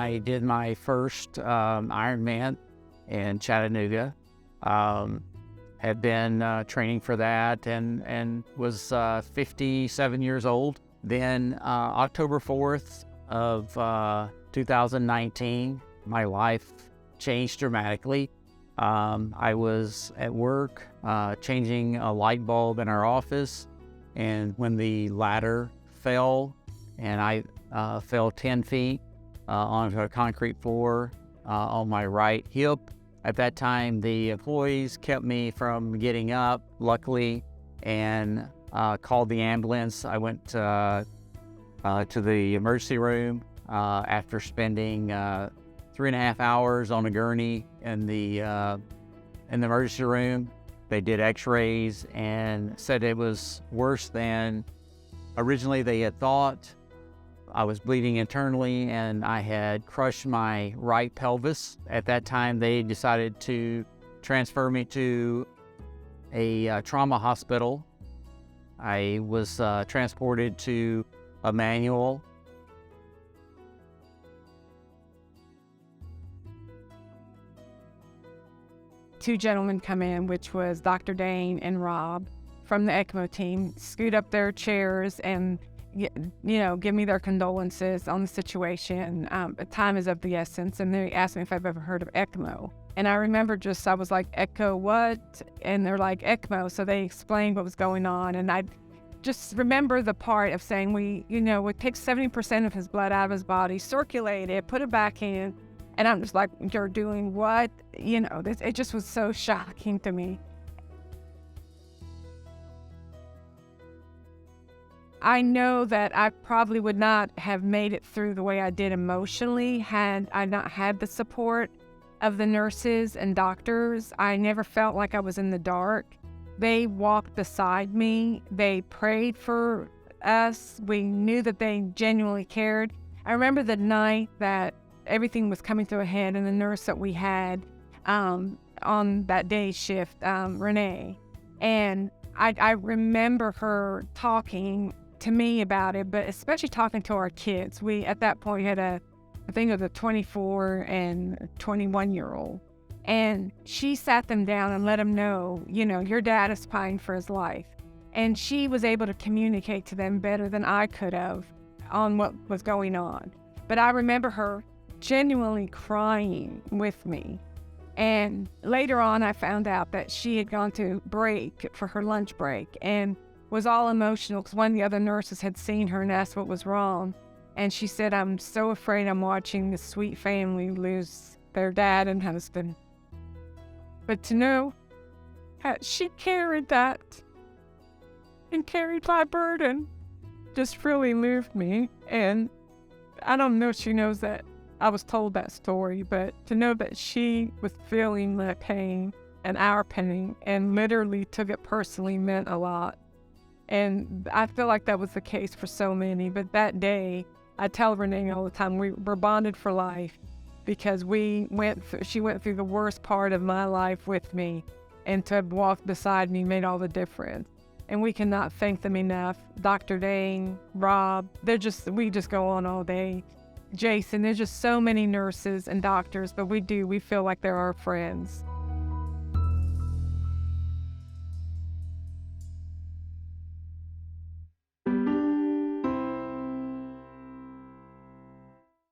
I did my first IRONMAN in Chattanooga. Had been training for that and was 57 years old. Then October 4th of 2019, my life changed dramatically. I was at work changing a light bulb in our office, and when the ladder fell and I fell 10 feet onto a concrete floor on my right hip. At that time, the employees kept me from getting up, luckily, and called the ambulance. I went to the emergency room after spending 3.5 hours on a gurney in the emergency room. They did x-rays and said it was worse than originally they had thought. I was bleeding internally and I had crushed my right pelvis. At that time, they decided to transfer me to a trauma hospital. I was transported to a manual. Two gentlemen come in, which was Dr. Dane and Rob from the ECMO team, scoot up their chairs and give me their condolences on the situation. Time is of the essence, and they asked me if I've ever heard of ECMO. And I remember I was like, "Echo what?" And they're like, "ECMO." So they explained what was going on, and I just remember the part of saying, we take 70% of his blood out of his body, circulate it, put it back in. And I'm just like, "You're doing what?" It just was so shocking to me. I know that I probably would not have made it through the way I did emotionally had I not had the support of the nurses and doctors. I never felt like I was in the dark. They walked beside me. They prayed for us. We knew that they genuinely cared. I remember the night that everything was coming to a head, and the nurse that we had on that day shift, Renee, and I remember her talking to me about it, but especially talking to our kids. We, at that point, had I think it was a 24 and 21-year-old. And she sat them down and let them know, your dad is fighting for his life. And she was able to communicate to them better than I could have on what was going on. But I remember her genuinely crying with me. And later on, I found out that she had gone to break for her lunch break and was all emotional because one of the other nurses had seen her and asked what was wrong. And she said, "I'm so afraid I'm watching this sweet family lose their dad and husband." But to know that she carried that and carried my burden just really moved me. And I don't know if she knows that I was told that story, but to know that she was feeling the pain and our pain and literally took it personally meant a lot. And I feel like that was the case for so many. But that day, I tell Renee all the time, we were bonded for life because she went through the worst part of my life with me, and to walk beside me made all the difference. And we cannot thank them enough. Dr. Dane, Rob, we just go on all day. Jason, there's just so many nurses and doctors, but we feel like they're our friends.